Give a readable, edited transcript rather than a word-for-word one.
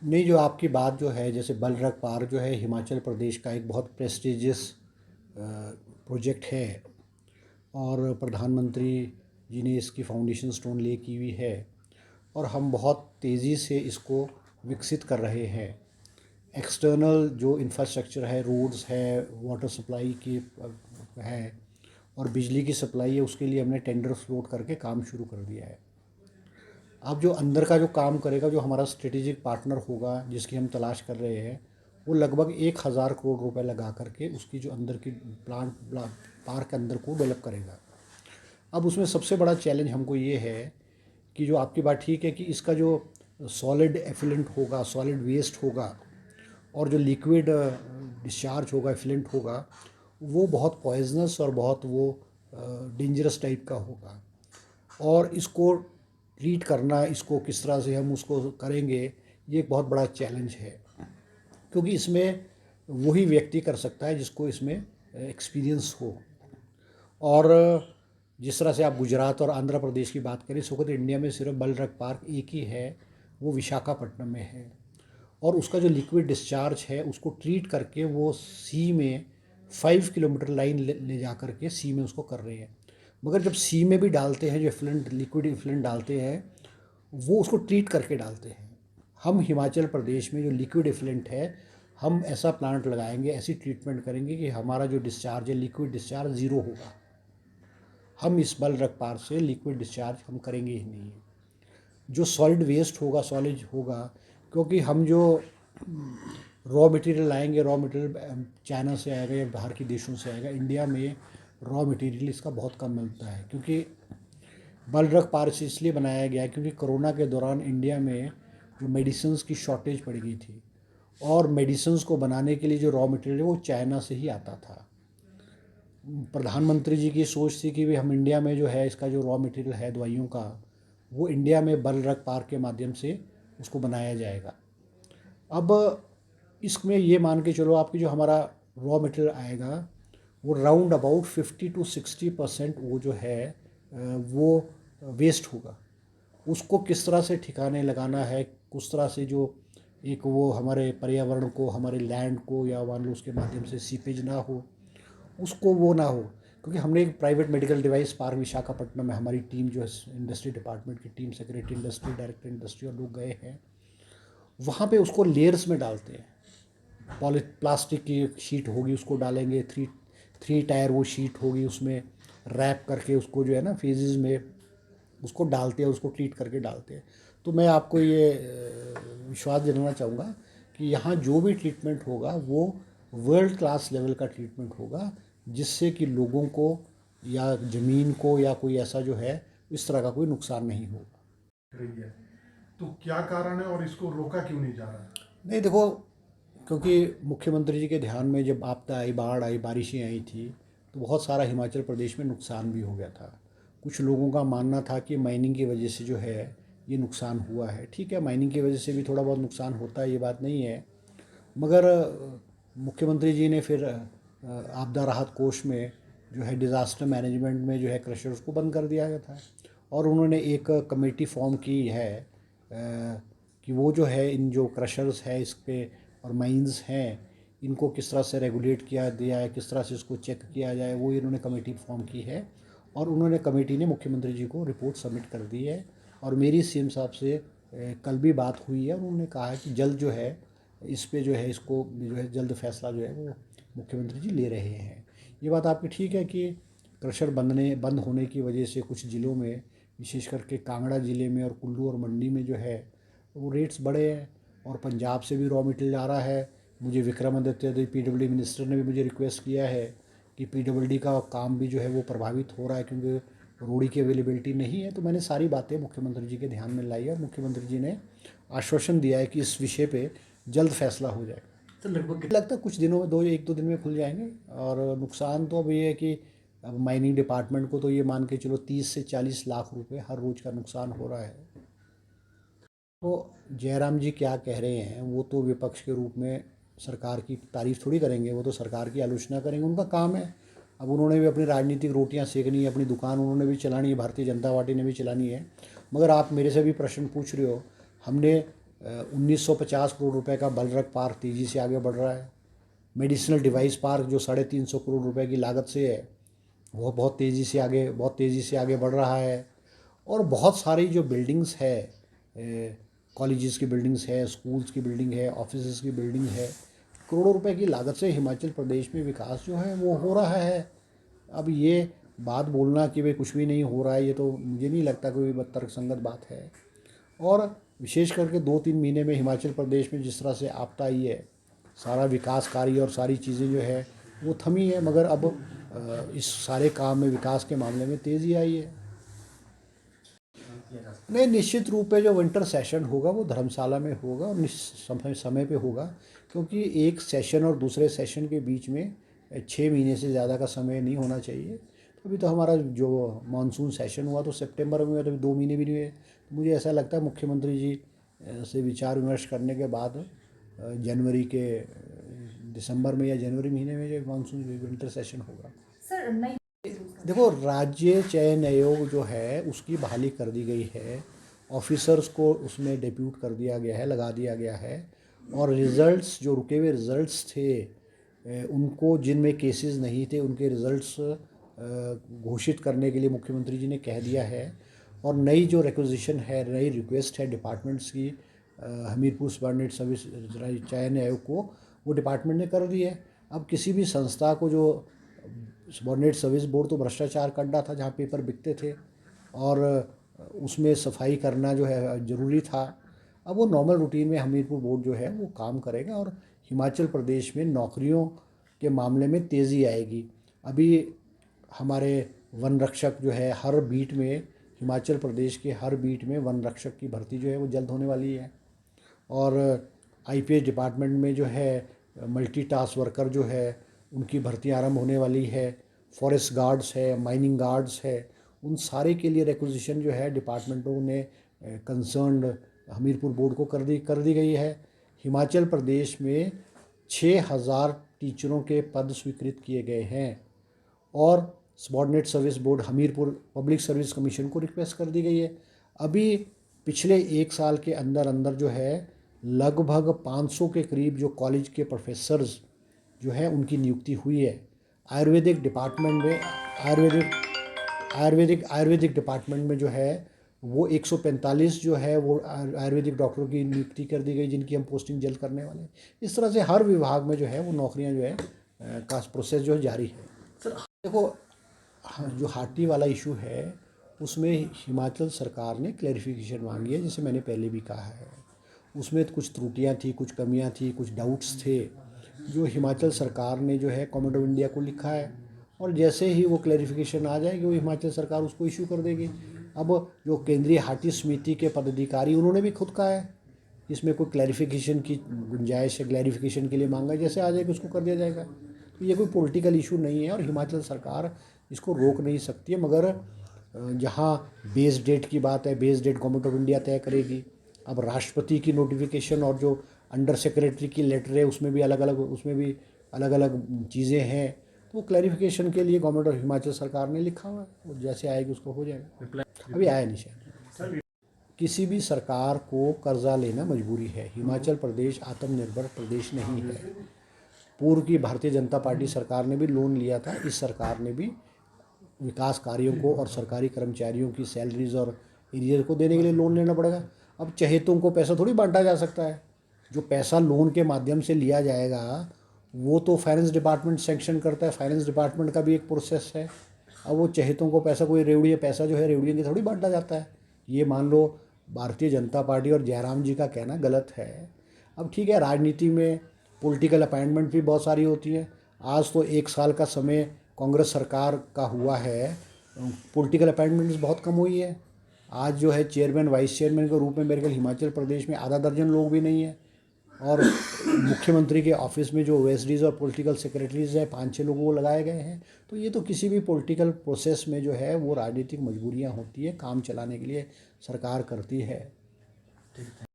नहीं, जो आपकी बात जो है, जैसे बलरग पार्क जो है हिमाचल प्रदेश का एक बहुत प्रेस्टिजियस प्रोजेक्ट है और प्रधानमंत्री जी ने इसकी फाउंडेशन स्टोन ले की हुई है और हम बहुत तेज़ी से इसको विकसित कर रहे हैं। एक्सटर्नल जो इंफ्रास्ट्रक्चर है, रोड्स है, वाटर सप्लाई की है और बिजली की सप्लाई है, उसके लिए हमने टेंडर फ्लोट करके काम शुरू कर दिया है। अब जो अंदर का जो काम करेगा, जो हमारा स्ट्रेटेजिक पार्टनर होगा जिसकी हम तलाश कर रहे हैं, वो लगभग 1,000 करोड़ रुपए लगा करके उसकी जो अंदर की पार्क के अंदर को डेवलप करेगा। अब उसमें सबसे बड़ा चैलेंज हमको ये है कि जो आपकी बात ठीक है कि इसका जो सॉलिड एफिलेंट होगा, सॉलिड वेस्ट होगा और जो लिक्विड डिस्चार्ज होगा, एफिलेंट होगा, वो बहुत पॉइजनस और बहुत वो डेंजरस टाइप का होगा। और इसको ट्रीट करना, इसको किस तरह से हम उसको करेंगे, ये एक बहुत बड़ा चैलेंज है, क्योंकि इसमें वही व्यक्ति कर सकता है जिसको इसमें एक्सपीरियंस हो। और जिस तरह से आप गुजरात और आंध्र प्रदेश की बात करें, इस वक्त इंडिया में सिर्फ बलरग पार्क एक ही है, वो विशाखापट्टनम में है और उसका जो लिक्विड डिस्चार्ज है उसको ट्रीट करके वो सी में 5 किलोमीटर लाइन ले जा करके सी में उसको कर रहे हैं। मगर जब सी में भी डालते हैं, जो एफ्लुएंट लिक्विड एफ्लुएंट डालते हैं, वो उसको ट्रीट करके डालते हैं। हम हिमाचल प्रदेश में जो लिक्विड एफ्लुएंट है, हम ऐसा प्लांट लगाएंगे, ऐसी ट्रीटमेंट करेंगे कि हमारा जो डिस्चार्ज है, लिक्विड डिस्चार्ज ज़ीरो होगा। हम इस बलरग पार्क से लिक्विड डिस्चार्ज हम करेंगे ही नहीं। जो सॉलिड वेस्ट होगा, सॉलिड होगा, क्योंकि हम जो रॉ मटेरियल लाएंगे, रॉ मटेरियल चाइना से आएगा या बाहर के देशों से आएगा। इंडिया में रॉ मटेरियल इसका बहुत कम मिलता है, क्योंकि बलरग पार्क इसलिए बनाया गया है क्योंकि कोरोना के दौरान इंडिया में जो मेडिसिन्स की शॉर्टेज पड़ गई थी और मेडिसिन्स को बनाने के लिए जो रॉ मटेरियल है वो चाइना से ही आता था। प्रधानमंत्री जी की सोच थी कि भी हम इंडिया में जो है इसका जो रॉ मटेरियल है दवाइयों का, वो इंडिया में बलरग पार्क के माध्यम से उसको बनाया जाएगा। अब इसमें ये मान के चलो आपकी जो हमारा रॉ मटेरियल आएगा, वो राउंड अबाउट 50 to 60% वो जो है वो वेस्ट होगा। उसको किस तरह से ठिकाने लगाना है, किस तरह से जो एक वो हमारे पर्यावरण को, हमारे लैंड को, या मान लो उसके माध्यम से सीपेज ना हो, उसको वो ना हो। क्योंकि हमने एक private medical device park Visakhapatnam में हमारी टीम जो है, इंडस्ट्री डिपार्टमेंट की team, secretary industry, director industry और लोग गए हैं, वहाँ पे उसको लेयर्स में डालते हैं। प्लास्टिक की शीट होगी, उसको डालेंगे, थ्री टायर वो शीट होगी, उसमें रैप करके उसको जो है ना फेजेस में उसको डालते हैं, उसको ट्रीट करके डालते हैं। तो मैं आपको ये विश्वास दिलाना चाहूँगा कि यहाँ जो भी ट्रीटमेंट होगा वो वर्ल्ड क्लास लेवल का ट्रीटमेंट होगा, जिससे कि लोगों को या ज़मीन को या कोई ऐसा जो है इस तरह का कोई नुकसान नहीं होगा। रही है, तो क्या कारण है और इसको रोका क्यों नहीं जा रहा है? नहीं, देखो, क्योंकि मुख्यमंत्री जी के ध्यान में जब आपदा आई, बाढ़ आई, बारिशें आई थी, तो बहुत सारा हिमाचल प्रदेश में नुकसान भी हो गया था। कुछ लोगों का मानना था कि माइनिंग की वजह से जो है ये नुकसान हुआ है। ठीक है, माइनिंग की वजह से भी थोड़ा बहुत नुकसान होता है, ये बात नहीं है। मगर मुख्यमंत्री जी ने फिर आपदा राहत कोष में जो है डिज़ास्टर मैनेजमेंट में जो है क्रशर्स को बंद कर दिया गया था और उन्होंने एक कमेटी फॉर्म की है कि वो जो है इन जो क्रशर्स है इस पे और माइंस हैं, इनको किस तरह से रेगुलेट किया दिया है, किस तरह से इसको चेक किया जाए, वो इन्होंने कमेटी फॉर्म की है और उन्होंने कमेटी ने मुख्यमंत्री जी को रिपोर्ट सबमिट कर दी है। और मेरी सीएम साहब से कल भी बात हुई है और उन्होंने कहा है कि जल्द जो है इस पे जो है इसको जो है जल्द फैसला जो है वो मुख्यमंत्री जी ले रहे हैं। ये बात आपकी ठीक है कि क्रशर बंद होने की वजह से कुछ ज़िलों में, विशेष करके कांगड़ा ज़िले में और कुल्लू और मंडी में जो है वो रेट्स बढ़े हैं और पंजाब से भी रॉ मटेरियल आ रहा है। मुझे विक्रमादित्य पीडब्ल्यूडी मिनिस्टर ने भी मुझे रिक्वेस्ट किया है कि पीडब्ल्यूडी का काम भी जो है वो प्रभावित हो रहा है क्योंकि रोड़ी की अवेलेबिलिटी नहीं है। तो मैंने सारी बातें मुख्यमंत्री जी के ध्यान में लाई और मुख्यमंत्री जी ने आश्वासन दिया है कि इस विषय पे जल्द फैसला हो जाएगा। तो लगभग लगता है कुछ दिनों में, 1-2 दिन में खुल जाएंगे। और नुकसान तो अब ये है कि अब माइनिंग डिपार्टमेंट को तो ये मान के चलो 30 से 40 लाख रुपए हर रोज़ का नुकसान हो रहा है। तो जयराम जी क्या कह रहे हैं, वो तो विपक्ष के रूप में सरकार की तारीफ थोड़ी करेंगे, वो तो सरकार की आलोचना करेंगे, उनका काम है। अब उन्होंने भी अपनी राजनीतिक रोटियां सेकनी है, अपनी दुकान उन्होंने भी चलानी है, भारतीय जनता पार्टी ने भी चलानी है। मगर आप मेरे से भी प्रश्न पूछ रहे हो, हमने 1950 करोड़ रुपए का बलरक पार्क तेज़ी से आगे बढ़ रहा है। मेडिसिनल डिवाइस पार्क जो 350 करोड़ रुपए की लागत से है, वो बहुत तेज़ी से आगे बढ़ रहा है। और बहुत सारी जो बिल्डिंग्स है, कॉलेजेस की बिल्डिंग्स है, स्कूल्स की बिल्डिंग है, ऑफिसेज की बिल्डिंग है, करोड़ों रुपए की लागत से हिमाचल प्रदेश में विकास जो है वो हो रहा है। अब ये बात बोलना कि भाई कुछ भी नहीं हो रहा है, ये तो मुझे नहीं लगता कोई तर्कसंगत बात है। और विशेष करके 2-3 महीने में हिमाचल प्रदेश में जिस तरह से आपदा आई है, सारा विकास कार्य और सारी चीज़ें जो है वो थमी है, मगर अब इस सारे काम में विकास के मामले में तेज़ी आई है। नहीं, निश्चित रूप पे जो विंटर सेशन होगा वो धर्मशाला में होगा और समय पे होगा, क्योंकि एक सेशन और दूसरे सेशन के बीच में 6 महीने से ज़्यादा का समय नहीं होना चाहिए। तो अभी तो हमारा जो मानसून सेशन हुआ तो सितंबर में हुआ, तो अभी 2 महीने भी नहीं हुए। तो मुझे ऐसा लगता है मुख्यमंत्री जी से विचार विमर्श करने के बाद जनवरी के दिसंबर में या जनवरी महीने में जो मानसून विंटर सेशन होगा। सर नहीं, देखो, राज्य चयन आयोग जो है उसकी बहाली कर दी गई है, ऑफिसर्स को उसमें डिप्यूट कर दिया गया है, लगा दिया गया है। और रिज़ल्ट्स जो रुके हुए रिज़ल्ट्स थे, उनको जिनमें केसेस नहीं थे उनके रिज़ल्ट्स घोषित करने के लिए मुख्यमंत्री जी ने कह दिया है। और नई जो रिक्वेजिशन है, नई रिक्वेस्ट है डिपार्टमेंट्स की, हमीरपुर सबॉर्डिनेट सर्विस चयन आयोग को, वो डिपार्टमेंट ने कर दी है। अब किसी भी संस्था को, जो सबॉर्डिनेट सर्विस बोर्ड तो भ्रष्टाचार का अड्डा था जहाँ पेपर बिकते थे और उसमें सफाई करना जो है ज़रूरी था। अब वो नॉर्मल रूटीन में हमीरपुर बोर्ड जो है वो काम करेगा और हिमाचल प्रदेश में नौकरियों के मामले में तेज़ी आएगी। अभी हमारे वन रक्षक जो है, हर बीट में, हिमाचल प्रदेश के हर बीट में वन रक्षक की भर्ती जो है वो जल्द होने वाली है। और आईपीएस डिपार्टमेंट में जो है मल्टीटास्क वर्कर जो है उनकी भर्ती आरंभ होने वाली है। फॉरेस्ट गार्ड्स है, माइनिंग गार्ड्स है, उन सारे के लिए रिक्वेजिशन जो है डिपार्टमेंटों ने कंसर्न्ड हमीरपुर बोर्ड को कर दी गई है। हिमाचल प्रदेश में 6000 टीचरों के पद स्वीकृत किए गए हैं और subordinate service board Hamirpur public service commission को रिक्वेस्ट कर दी गई है। अभी पिछले 1 साल के अंदर अंदर जो है लगभग 500 के करीब जो कॉलेज के प्रोफेसर्स जो है उनकी नियुक्ति हुई है। आयुर्वेदिक डिपार्टमेंट में आयुर्वेदिक डिपार्टमेंट में जो है वो 145 जो है वो आयुर्वेदिक डॉक्टरों की नियुक्ति कर दी गई, जिनकी हम पोस्टिंग जल्द करने वाले हैं। इस तरह से हर विभाग में जो है वो नौकरियां जो है का प्रोसेस जो है जारी है। सर देखो, जो हाटी वाला इशू है उसमें हिमाचल सरकार ने क्लैरिफिकेशन मांगी है, जैसे मैंने पहले भी कहा है। उसमें कुछ त्रुटियां थी, कुछ कमियां थी, कुछ डाउट्स थे, जो हिमाचल सरकार ने जो है गवर्नमेंट ऑफ इंडिया को लिखा है और जैसे ही वो क्लैरिफिकेशन आ जाएगी वो हिमाचल सरकार उसको इशू कर देगी। अब जो केंद्रीय हाटी समिति के पदाधिकारी उन्होंने भी खुद कहा है इसमें कोई क्लैरिफिकेशन की गुंजाइश है, क्लैरिफिकेशन के लिए मांगा है, जैसे आ जाएगा उसको कर दिया जाएगा। तो ये कोई पॉलिटिकल इशू नहीं है और हिमाचल सरकार इसको रोक नहीं सकती है। मगर जहाँ बेस डेट की बात है, base date government of India तय करेगी। अब राष्ट्रपति की नोटिफिकेशन और जो अंडर सेक्रेटरी की लेटर है उसमें भी अलग अलग चीज़ें हैं। तो क्लैरिफिकेशन के लिए गवर्नमेंट ऑफ हिमाचल सरकार ने लिखा हुआ है, वो जैसे आएगी उसको हो जाएगा। अभी आया नहीं शायद। किसी भी सरकार को कर्जा लेना मजबूरी है। हिमाचल प्रदेश आत्मनिर्भर प्रदेश नहीं है। पूर्व की भारतीय जनता पार्टी सरकार ने भी लोन लिया था, इस सरकार ने भी विकास कार्यों को और सरकारी कर्मचारियों की सैलरीज और एरियर को देने के लिए लोन लेना पड़ेगा। अब चहेतों को पैसा थोड़ी बांटा जा सकता है। जो पैसा लोन के माध्यम से लिया जाएगा वो तो फाइनेंस डिपार्टमेंट सेंक्शन करता है, फाइनेंस डिपार्टमेंट का भी एक प्रोसेस है। अब वो चहेतों को पैसा, कोई रेवड़िया पैसा जो है रेवड़ियों की थोड़ी बांटा जाता है। ये मान लो भारतीय जनता पार्टी और जयराम जी का कहना गलत है। अब ठीक है, राजनीति में पॉलिटिकल अपॉइंटमेंट भी बहुत सारी होती है। आज तो 1 साल का समय कांग्रेस सरकार का हुआ है, पॉलिटिकल अपॉइंटमेंट्स बहुत कम हुई है। आज जो है चेयरमैन वाइस चेयरमैन के रूप में मेरे ख्याल हिमाचल प्रदेश में आधा दर्जन लोग भी नहीं है और मुख्यमंत्री के ऑफिस में जो ओएसडीज और पॉलिटिकल सेक्रेटरीज हैं 5-6 लोगों को लगाए गए हैं। तो ये तो किसी भी पॉलिटिकल प्रोसेस में जो है वो राजनीतिक मजबूरियां होती है, काम चलाने के लिए सरकार करती है।